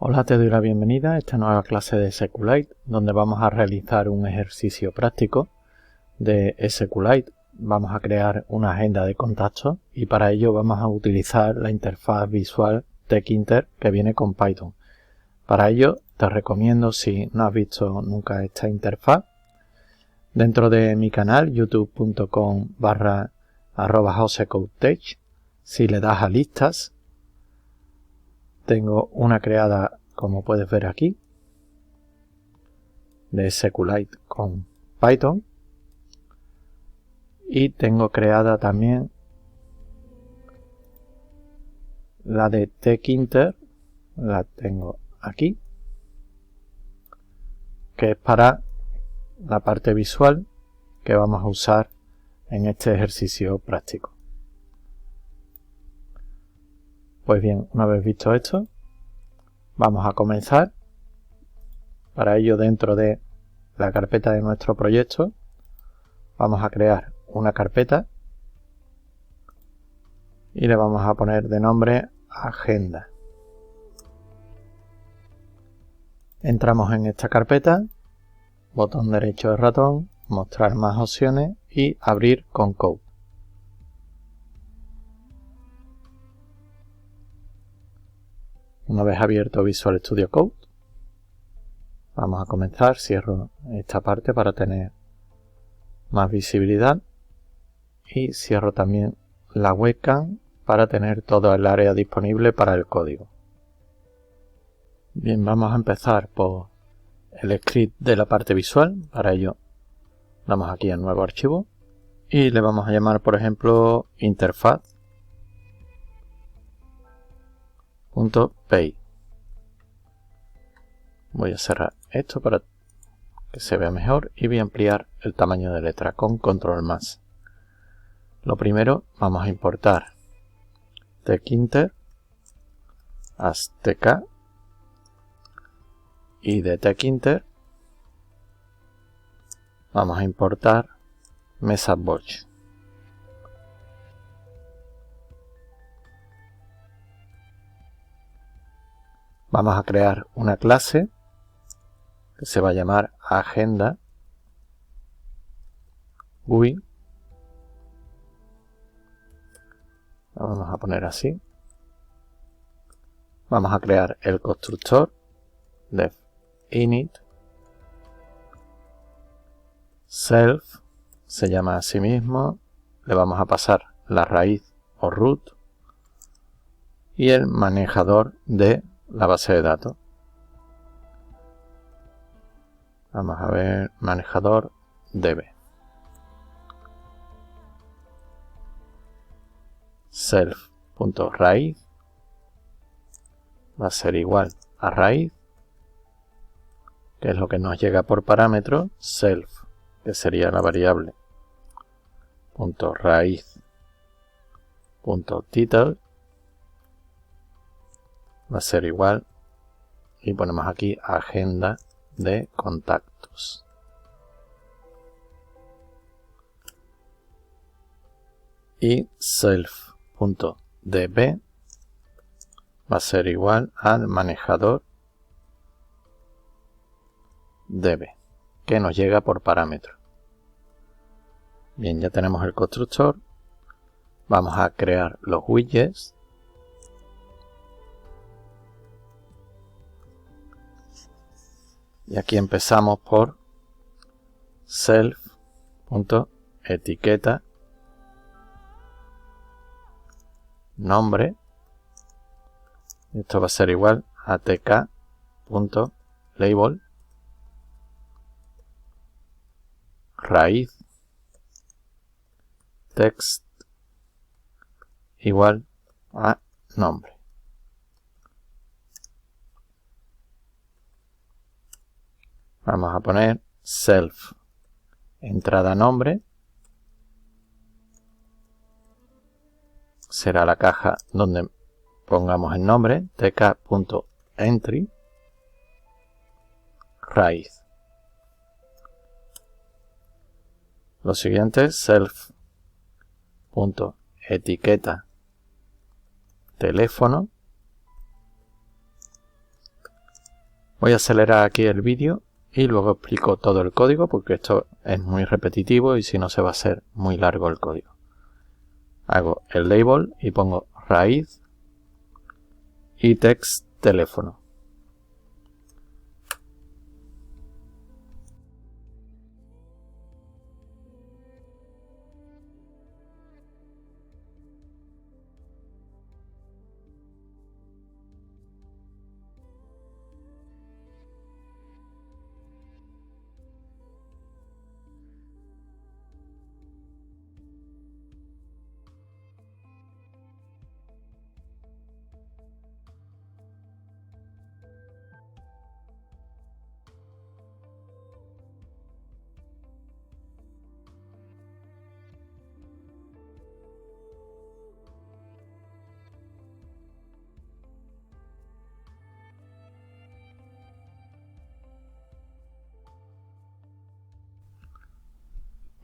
Hola, te doy la bienvenida a esta nueva clase de SQLite, donde vamos a realizar un ejercicio práctico de SQLite. Vamos a crear una agenda de contactos y para ello vamos a utilizar la interfaz visual TextInter que viene con Python. Para ello te recomiendo, si no has visto nunca esta interfaz, dentro de mi canal youtube.com/josecodetech, si le das a listas, tengo una creada, como puedes ver aquí, de SQLite con Python, y tengo creada también la de TextInter, la tengo aquí, que es para la parte visual que vamos a usar en este ejercicio práctico. Pues bien, una vez visto esto, vamos a comenzar. Para ello, dentro de la carpeta de nuestro proyecto, vamos a crear una carpeta y le vamos a poner de nombre Agenda. Entramos en esta carpeta, botón derecho del ratón, mostrar más opciones y abrir con Code. Una vez abierto Visual Studio Code, vamos a comenzar. Cierro esta parte para tener más visibilidad y cierro también la webcam para tener todo el área disponible para el código. Bien, vamos a empezar por el script de la parte visual. Para ello damos aquí en nuevo archivo y le vamos a llamar, por ejemplo, interfaz.py. Voy a cerrar esto para que se vea mejor y voy a ampliar el tamaño de letra con control más. Lo primero, vamos a importar TextInter as tk y de TextInter vamos a importar MessageBox. Vamos a crear una clase que se va a llamar Agenda GUI. La vamos a poner así. Vamos a crear el constructor init self, se llama a sí mismo. Le vamos a pasar la raíz o root y el manejador de la base de datos. Vamos a ver, manejador db. Self.raíz va a ser igual a raíz, que es lo que nos llega por parámetro, self, que sería la variable, punto raíz, punto title, va a ser igual, y ponemos aquí agenda de contactos. Y self.db va a ser igual al manejador db, que nos llega por parámetro. Bien, ya tenemos el constructor. Vamos a crear los widgets. Y aquí empezamos por self.etiqueta nombre. Esto va a ser igual a tk.label raíz text igual a nombre. Vamos a poner self entrada nombre. Será la caja donde pongamos el nombre, tk.entry raíz. Lo siguiente, self.etiqueta teléfono Voy a acelerar aquí el vídeo y luego explico todo el código porque esto es muy repetitivo y si no se va a hacer muy largo el código. Hago el label y pongo raíz y text teléfono.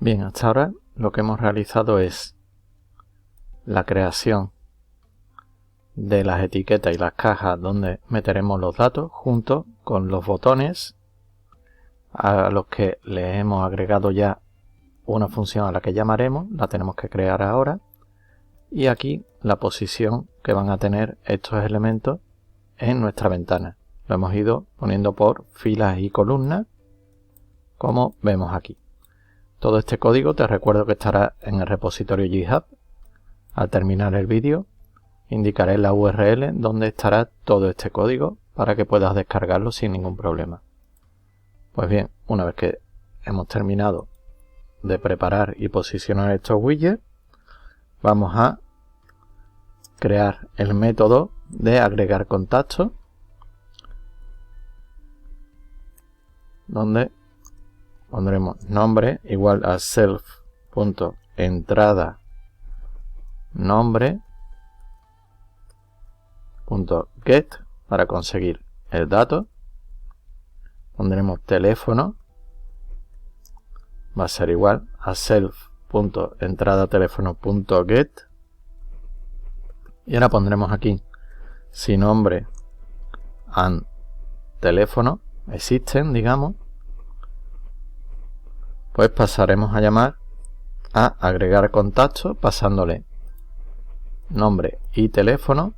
Bien, hasta ahora lo que hemos realizado es la creación de las etiquetas y las cajas donde meteremos los datos junto con los botones a los que le hemos agregado ya una función a la que llamaremos, la tenemos que crear ahora, y aquí la posición que van a tener estos elementos en nuestra ventana. Lo hemos ido poniendo por filas y columnas, como vemos aquí. Todo este código te recuerdo que estará en el repositorio GitHub. Al terminar el vídeo indicaré la URL donde estará todo este código para que puedas descargarlo sin ningún problema. Pues bien, una vez que hemos terminado de preparar y posicionar estos widgets, vamos a crear el método de agregar contactos, donde pondremos nombre igual a self.entrada nombre .get para conseguir el dato. Pondremos teléfono, va a ser igual a self.entradateléfono.get y ahora pondremos aquí si nombre and teléfono existen, digamos, pues pasaremos a llamar a agregar contactos pasándole nombre y teléfono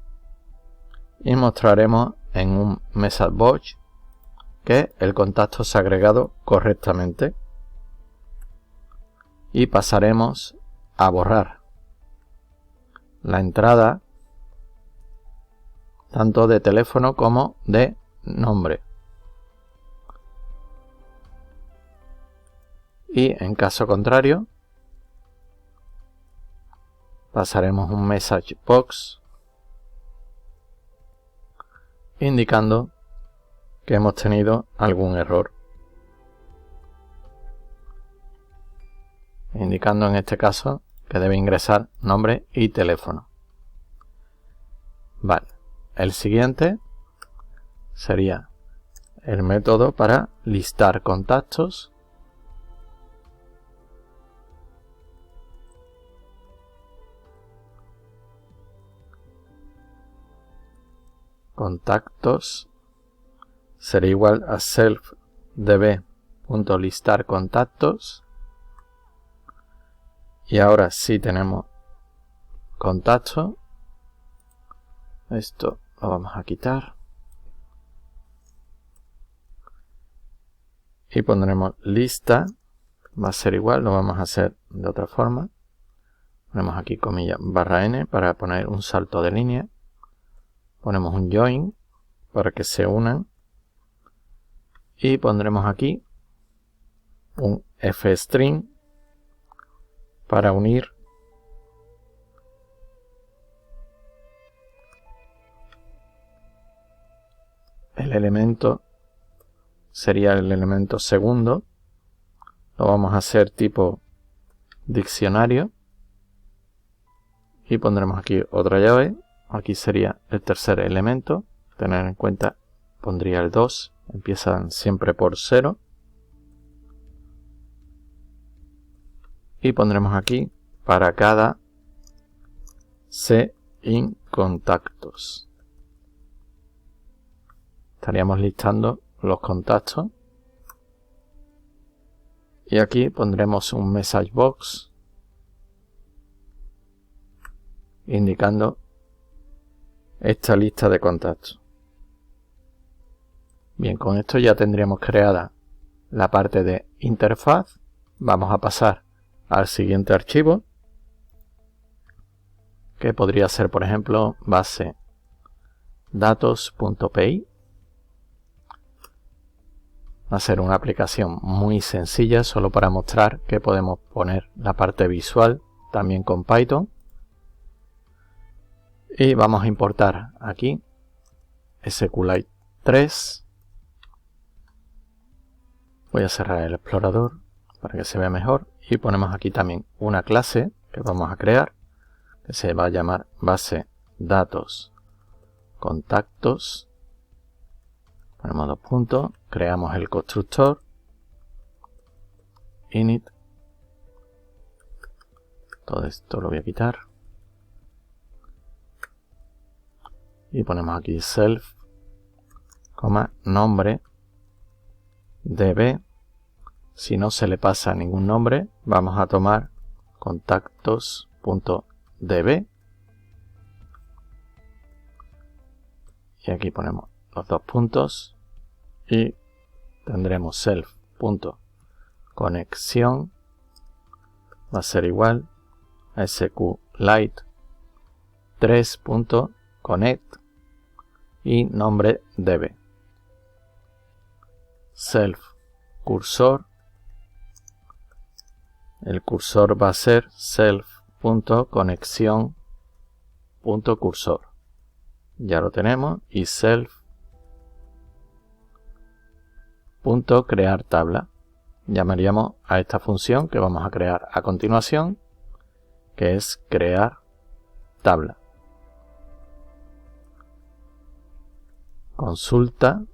y mostraremos en un message box que el contacto se ha agregado correctamente y pasaremos a borrar la entrada tanto de teléfono como de nombre. Y en caso contrario, pasaremos un message box indicando que hemos tenido algún error. Indicando en este caso que debe ingresar nombre y teléfono. Vale, el siguiente sería el método para listar contactos. Contactos será igual a self.db.listar contactos. Y ahora sí tenemos contacto. Esto lo vamos a quitar. Y pondremos lista. Va a ser igual, lo vamos a hacer de otra forma. Ponemos aquí comillas /n para poner un salto de línea. Ponemos un join para que se unan. Y pondremos aquí un fstring para unir el elemento, sería el elemento segundo. Lo vamos a hacer tipo diccionario. Y pondremos aquí otra llave. Aquí sería el tercer elemento. Tener en cuenta, pondría el 2. Empiezan siempre por 0. Y pondremos aquí para cada C in contactos. Estaríamos listando los contactos. Y aquí pondremos un message box indicando esta lista de contactos. Bien, con esto ya tendríamos creada la parte de interfaz. Vamos a pasar al siguiente archivo, que podría ser, por ejemplo, base datos.py. Va a ser una aplicación muy sencilla, solo para mostrar que podemos poner la parte visual también con Python. Y vamos a importar aquí SQLite 3. Voy a cerrar el explorador para que se vea mejor. Y ponemos aquí también una clase que vamos a crear, que se va a llamar base datos contactos. Ponemos 2 puntos, creamos el constructor init. Todo esto lo voy a quitar. Y ponemos aquí self, nombre, db. Si no se le pasa ningún nombre, vamos a tomar contactos.db. Y aquí ponemos los 2 puntos. Y tendremos self.conexión. Va a ser igual a SQLite 3.connect y nombre db. Self cursor. El cursor va a ser self.conexión.cursor. Ya lo tenemos. Y self.crear tabla. Llamaríamos a esta función que vamos a crear a continuación, que es crear tabla. Consulta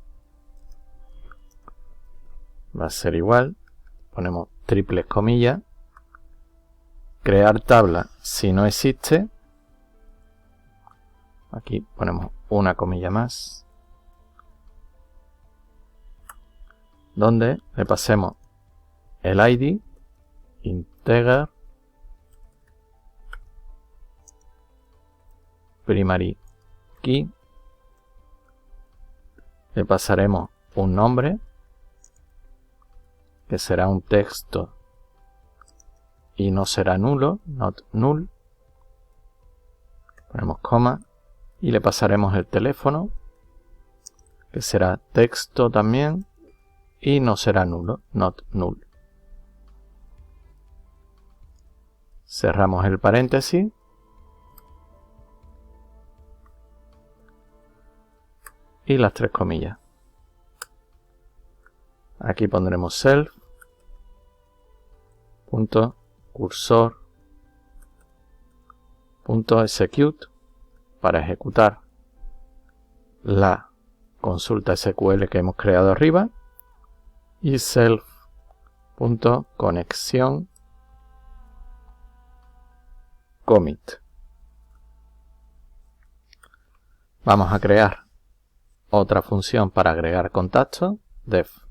va a ser igual, ponemos triples comillas, crear tabla si no existe, aquí ponemos una comilla más, donde le pasemos el ID, integer, primary key, le pasaremos un nombre, que será un texto y no será nulo, not null, ponemos coma, y le pasaremos el teléfono, que será texto también, y no será nulo, not null. Cerramos el paréntesis. Y las 3 comillas. Aquí pondremos self.cursor.execute para ejecutar la consulta SQL que hemos creado arriba. Y self.conexión commit. Vamos a crear otra función para agregar contactos, def,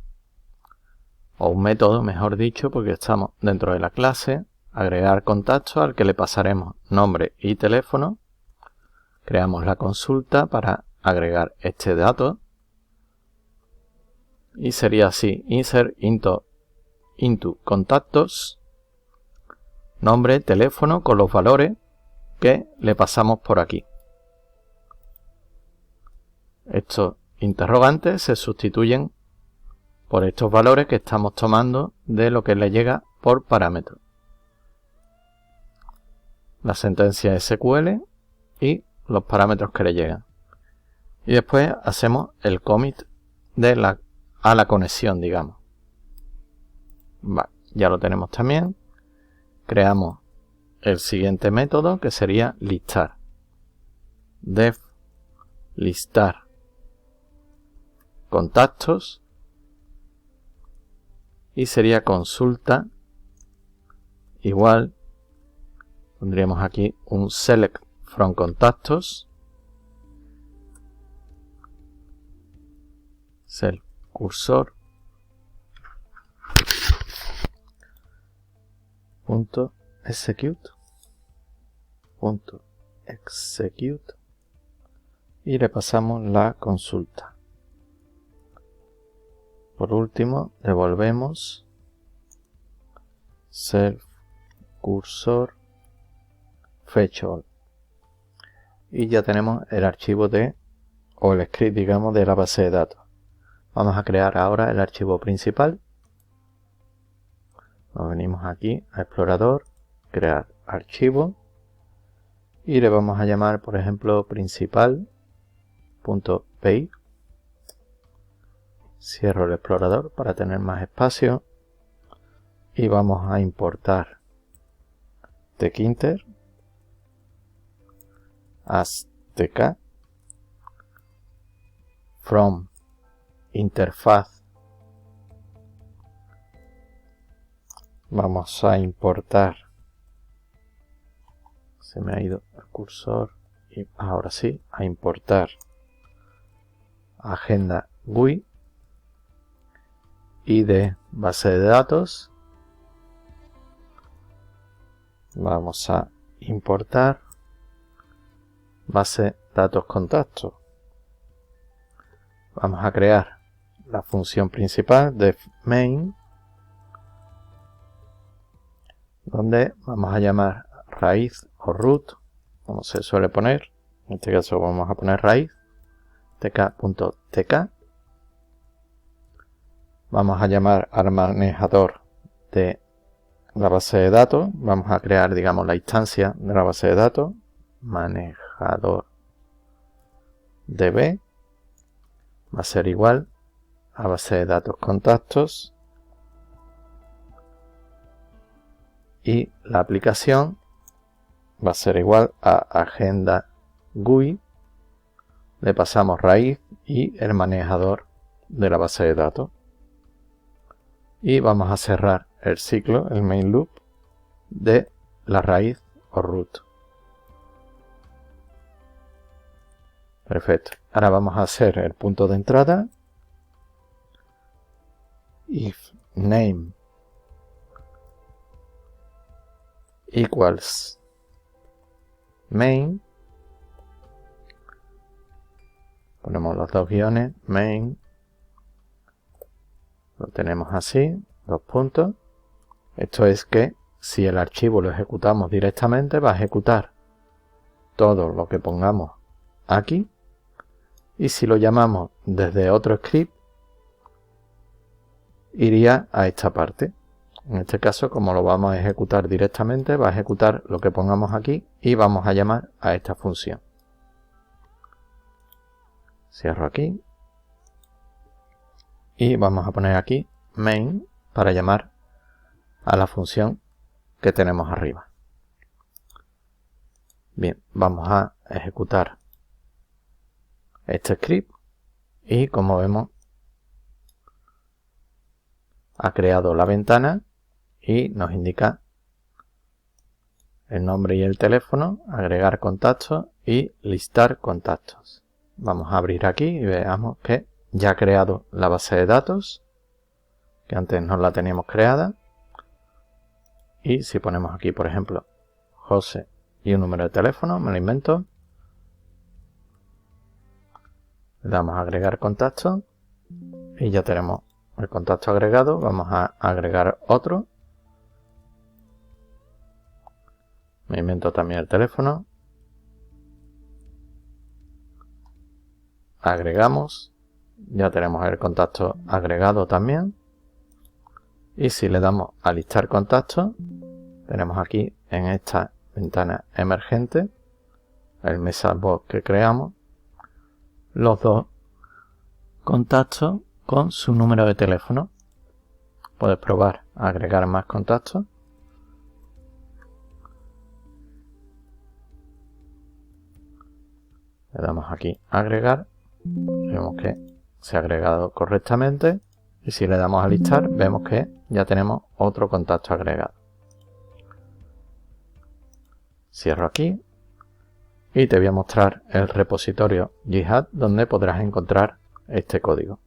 o un método, mejor dicho, porque estamos dentro de la clase, agregar contactos al que le pasaremos nombre y teléfono. Creamos la consulta para agregar este dato y sería así: insert into contactos, nombre, teléfono con los valores que le pasamos por aquí. Estos interrogantes se sustituyen por estos valores que estamos tomando de lo que le llega por parámetro. La sentencia SQL y los parámetros que le llegan. Y después hacemos el commit de a la conexión, digamos. Vale, ya lo tenemos también. Creamos el siguiente método, que sería listar. Def listar contactos, y sería consulta igual, pondríamos aquí un select from contactos, self cursor punto execute y le pasamos la consulta. Por último, devolvemos self cursor fetch all y ya tenemos el archivo o el script, digamos, de la base de datos. Vamos a crear ahora el archivo principal. Nos venimos aquí a explorador, crear archivo y le vamos a llamar, por ejemplo, principal.py. Cierro el explorador para tener más espacio y vamos a importar tkinter as tk from interfaz. Vamos a importar, se me ha ido el cursor y ahora sí, a importar agenda GUI y de base de datos vamos a importar base datos contactos. Vamos a crear la función principal de main, donde vamos a llamar raíz o root, como se suele poner. En este caso vamos a poner raíz, tk.tk. Vamos a llamar al manejador de la base de datos. Vamos a crear, digamos, la instancia de la base de datos. Manejador db va a ser igual a base de datos contactos y la aplicación va a ser igual a agenda GUI. Le pasamos raíz y el manejador de la base de datos. Y vamos a cerrar el ciclo, el main loop, de la raíz o root. Perfecto. Ahora vamos a hacer el punto de entrada. If name equals main. Ponemos los dos guiones, main. Lo tenemos así, dos puntos. Esto es que si el archivo lo ejecutamos directamente, va a ejecutar todo lo que pongamos aquí. Y si lo llamamos desde otro script, iría a esta parte. En este caso, como lo vamos a ejecutar directamente, va a ejecutar lo que pongamos aquí y vamos a llamar a esta función. Cierro aquí. Y vamos a poner aquí main para llamar a la función que tenemos arriba. Bien, vamos a ejecutar este script y como vemos ha creado la ventana y nos indica el nombre y el teléfono, agregar contactos y listar contactos. Vamos a abrir aquí y veamos que ya ha creado la base de datos, que antes no la teníamos creada. Y si ponemos aquí, por ejemplo, José y un número de teléfono, me lo invento. Le damos a agregar contacto y ya tenemos el contacto agregado. Vamos a agregar otro. Me invento también el teléfono. Agregamos. Ya tenemos el contacto agregado también. Y si le damos a listar contactos, tenemos aquí en esta ventana emergente el message box que creamos, los dos contactos con su número de teléfono. Puedes probar a agregar más contactos. Le damos aquí a agregar. Vemos que se ha agregado correctamente. Y si le damos a listar, vemos que ya tenemos otro contacto agregado. Cierro aquí. Y te voy a mostrar el repositorio Jihad donde podrás encontrar este código.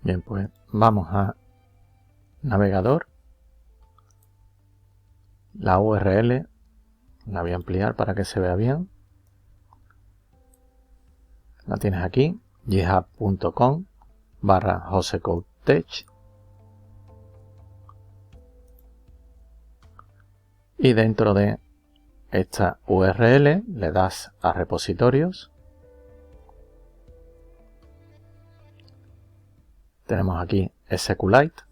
Bien, pues vamos a navegador. La URL la voy a ampliar para que se vea bien. La tienes aquí, github.com/josecodetech. Y dentro de esta URL le das a repositorios. Tenemos aquí SQLite.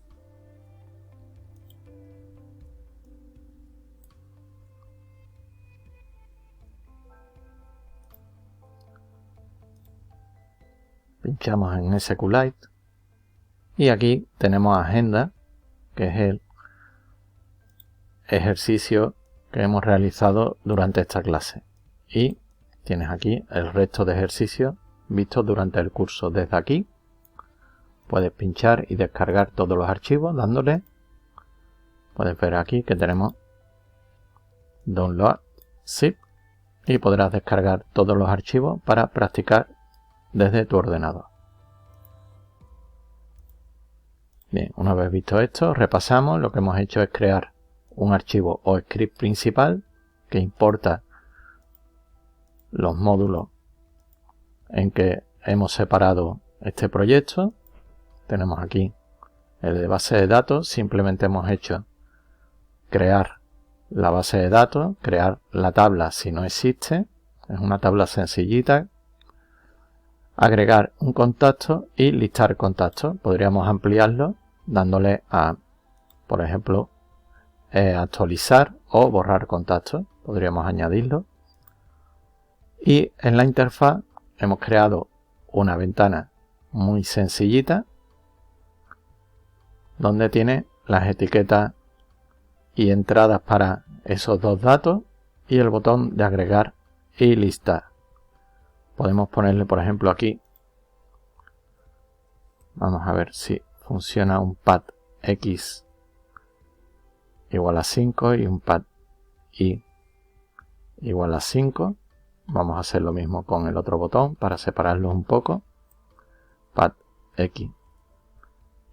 Pinchamos en SQLite. Y aquí tenemos agenda, que es el ejercicio que hemos realizado durante esta clase. Y tienes aquí el resto de ejercicios vistos durante el curso. Desde aquí puedes pinchar y descargar todos los archivos dándole. Puedes ver aquí que tenemos Download Zip y podrás descargar todos los archivos para practicar desde tu ordenador. Bien, una vez visto esto, repasamos. Lo que hemos hecho es crear un archivo o script principal que importa los módulos en que hemos separado este proyecto. Tenemos aquí el de base de datos. Simplemente hemos hecho crear la base de datos, crear la tabla si no existe. Es una tabla sencillita. Agregar un contacto y listar contactos. Podríamos ampliarlo dándole a, por ejemplo, actualizar o borrar contactos. Podríamos añadirlo. Y en la interfaz hemos creado una ventana muy sencillita donde tiene las etiquetas y entradas para esos dos datos y el botón de agregar y listar. Podemos ponerle, por ejemplo, aquí, vamos a ver si funciona, un pad X igual a 5 y un pad Y igual a 5. Vamos a hacer lo mismo con el otro botón para separarlos un poco. Pad X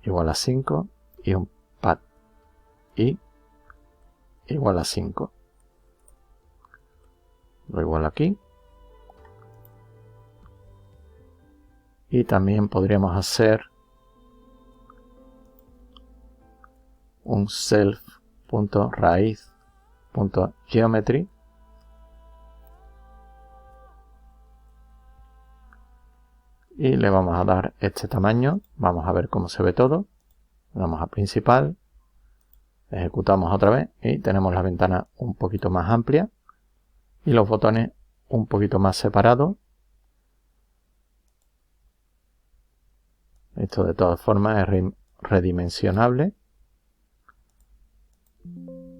igual a 5 y un pad Y igual a 5. Lo igual aquí. Y también podríamos hacer un self.raíz.geometry y le vamos a dar este tamaño. Vamos a ver cómo se ve todo. Le damos a principal, ejecutamos otra vez y tenemos la ventana un poquito más amplia y los botones un poquito más separados. Esto de todas formas es redimensionable.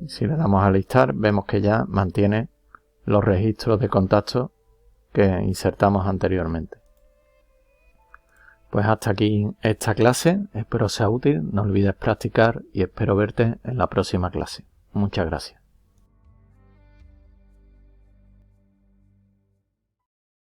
Si le damos a listar, vemos que ya mantiene los registros de contactos que insertamos anteriormente. Pues hasta aquí esta clase, espero sea útil, no olvides practicar y espero verte en la próxima clase. Muchas gracias.